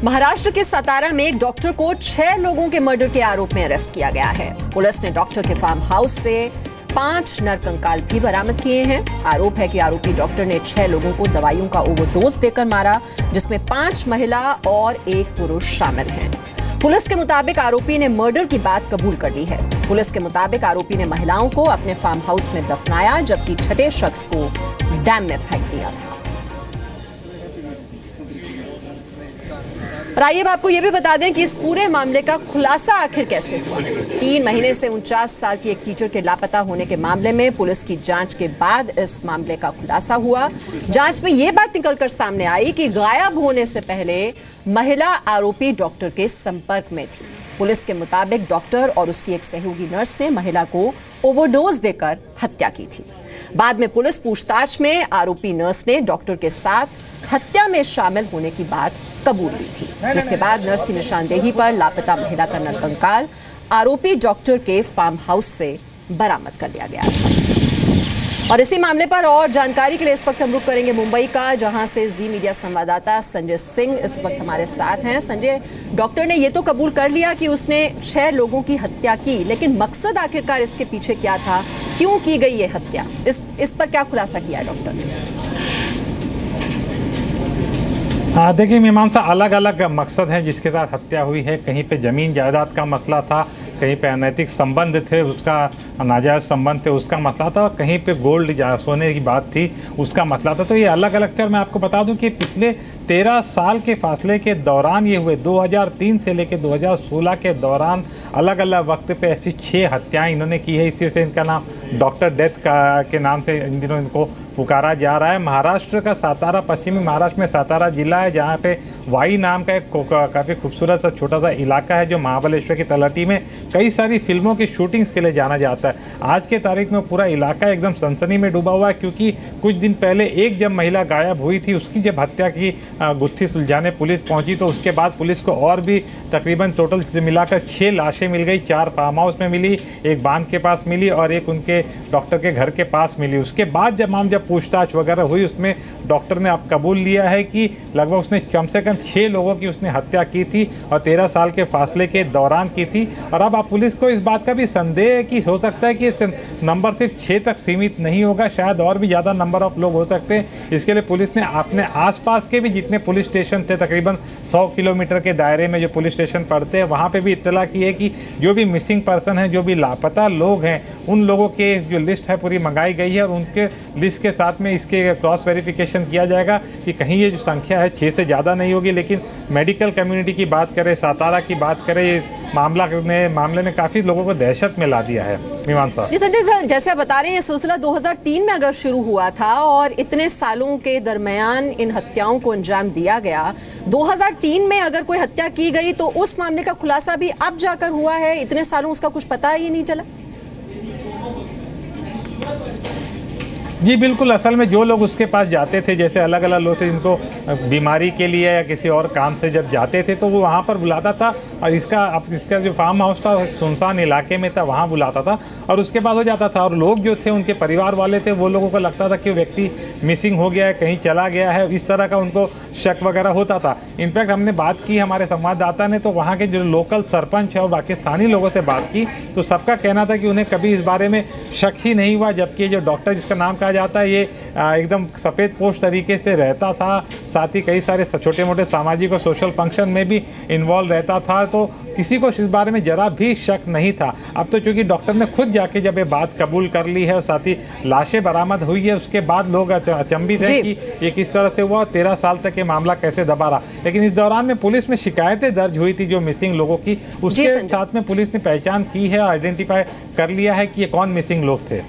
महाराष्ट्र के सातारा में एक डॉक्टर को 6 लोगों के मर्डर के आरोप में अरेस्ट किया गया है। पुलिस ने डॉक्टर के फार्म हाउस से 5 नरकंकाल भी बरामद किए हैं। आरोप है कि आरोपी डॉक्टर ने 6 लोगों को दवाइयों का ओवरडोज देकर मारा, जिसमें 5 महिला और 1 पुरुष शामिल हैं। पुलिस के मुताबिक आरोपी ने मर्डर की बात कबूल कर ली है। पुलिस के मुताबिक आरोपी ने महिलाओं को अपने फार्म हाउस में दफनाया, जबकि छठे शख्स को डैम में फेंक दिया था। और आइए अब आपको यह भी बता दें कि इस पूरे मामले का खुलासा आखिर कैसे हुआ। 3 महीने से 49 साल की एक टीचर के लापता होने के मामले में पुलिस की जांच के बाद इस मामले का खुलासा हुआ। जांच में यह बात निकलकर सामने आई कि गायब होने से पहले महिला आरोपी डॉक्टर के संपर्क में थी। पुलिस के मुताबिक डॉक्टर और उसकी एक सहयोगी नर्स ने महिला को ओवरडोज देकर हत्या की थी। बाद में पुलिस पूछताछ में आरोपी नर्स ने डॉक्टर के साथ हत्या में शामिल होने की बात कबूल ली थी, जिसके बाद नर्स की निशानदेही पर लापता महिला का नरकंकाल आरोपी डॉक्टर के फार्म हाउस से बरामद कर लिया गया था। और इसी मामले पर और जानकारी के लिए इस वक्त हम रुख करेंगे मुंबई का, जहां से जी मीडिया संवाददाता संजय सिंह इस वक्त हमारे साथ हैं। संजय, डॉक्टर ने ये तो कबूल कर लिया कि उसने 6 लोगों की हत्या की, लेकिन मकसद आखिरकार इसके पीछे क्या था, क्यों की गई ये हत्या, इस पर क्या खुलासा किया है डॉक्टर ने? देखिए मीमांसा, अलग अलग मकसद हैं जिसके साथ हत्या हुई है। कहीं पे ज़मीन जायदाद का मसला था, कहीं पे अनैतिक संबंध थे, उसका नाजायज़ संबंध थे, उसका मसला था, और कहीं पे गोल्ड सोने की बात थी, उसका मसला था। तो ये अलग अलग थे। और मैं आपको बता दूं कि पिछले 13 साल के फासले के दौरान ये हुए। 2003 से लेकर 2016 के दौरान अलग अलग वक्त पे ऐसी 6 हत्याएं इन्होंने की है। इसी से इनका नाम डॉक्टर डेथ के नाम से इन दिनों इनको पुकारा जा रहा है। महाराष्ट्र का सातारा, पश्चिमी महाराष्ट्र में सातारा जिला है, जहाँ पे वाई नाम का एक काफ़ी खूबसूरत सा छोटा सा इलाका है, जो महाबलेश्वर की तलहटी में कई सारी फिल्मों की शूटिंग्स के लिए जाना जाता है। आज के तारीख में पूरा इलाका एकदम सनसनी में डूबा हुआ है, क्योंकि कुछ दिन पहले एक जब महिला गायब हुई थी, उसकी जब हत्या की गुत्थी सुलझाने पुलिस पहुंची, तो उसके बाद पुलिस को और भी तकरीबन टोटल मिलाकर 6 लाशें मिल गई। 4 फार्म हाउस में मिली, एक बांध के पास मिली और एक उनके डॉक्टर के घर के पास मिली। उसके बाद जब पूछताछ वगैरह हुई, उसमें डॉक्टर ने अब कबूल लिया है कि लगभग उसने कम से कम 6 लोगों की उसने हत्या की थी और 13 साल के फासले के दौरान की थी। और अब पुलिस को इस बात का भी संदेह है कि हो सकता है कि नंबर सिर्फ 6 तक सीमित नहीं होगा, शायद और भी ज़्यादा नंबर ऑफ लोग हो सकते हैं। इसके लिए पुलिस ने अपने आसपास के भी जितने पुलिस स्टेशन थे, तकरीबन 100 किलोमीटर के दायरे में जो पुलिस स्टेशन पड़ते हैं, वहाँ पे भी इत्तला की है कि जो भी मिसिंग पर्सन हैं, जो भी लापता लोग हैं, उन लोगों के जो लिस्ट है पूरी मंगाई गई है। और उनके लिस्ट के साथ में इसके क्रॉस वेरिफिकेशन किया जाएगा कि कहीं ये जो संख्या है 6 से ज़्यादा नहीं होगी। लेकिन मेडिकल कम्युनिटी की बात करें, सातारा की बात करें, ये मामले ने काफ़ी लोगों को दहशत में ला दिया है। मीमांसा जी, संजय सर, जैसे आप बता रहे हैं, ये सिलसिला 2003 में अगर शुरू हुआ था और इतने सालों के दरमियान इन हत्याओं को अंजाम दिया गया, 2003 में अगर कोई हत्या की गई तो उस मामले का खुलासा भी अब जाकर हुआ है, इतने सालों उसका कुछ पता ही नहीं चला। जी बिल्कुल, असल में जो लोग उसके पास जाते थे, जैसे अलग अलग लोग थे जिनको बीमारी के लिए या किसी और काम से जब जाते थे, तो वो वहाँ पर बुलाता था। और इसका जो फार्म हाउस था सुनसान इलाके में था, वहाँ बुलाता था और उसके बाद हो जाता था। और लोग जो थे, उनके परिवार वाले थे, वो लोगों को लगता था कि वो व्यक्ति मिसिंग हो गया है, कहीं चला गया है, इस तरह का उनको शक वगैरह होता था। इनफैक्ट हमने बात की हमारे संवाददाता ने, तो वहाँ के जो लोकल सरपंच है और बाकी स्थानीय लोगों से बात की, तो सबका कहना था कि उन्हें कभी इस बारे में शक ही नहीं हुआ। जबकि जो डॉक्टर जिसका नाम कहा जाता है, ये एकदम सफ़ेद पोश तरीके से रहता था, साथ ही कई सारे छोटे मोटे सामाजिक और सोशल फंक्शन में भी इन्वॉल्व रहता था, तो किसी को इस बारे में जरा भी शक नहीं था। अब तो चूंकि डॉक्टर ने खुद जाके जब ये बात कबूल कर ली है और साथ ही लाशें बरामद हुई है, उसके बाद लोग अचंभित हैं कि ये किस तरह से हुआ, 13 साल तक ये मामला कैसे दबा रहा। लेकिन इस दौरान में पुलिस में शिकायतें दर्ज हुई थी जो मिसिंग लोगों की, उसके साथ में पुलिस ने पहचान की है, आइडेंटिफाई कर लिया है कि ये कौन मिसिंग लोग थे।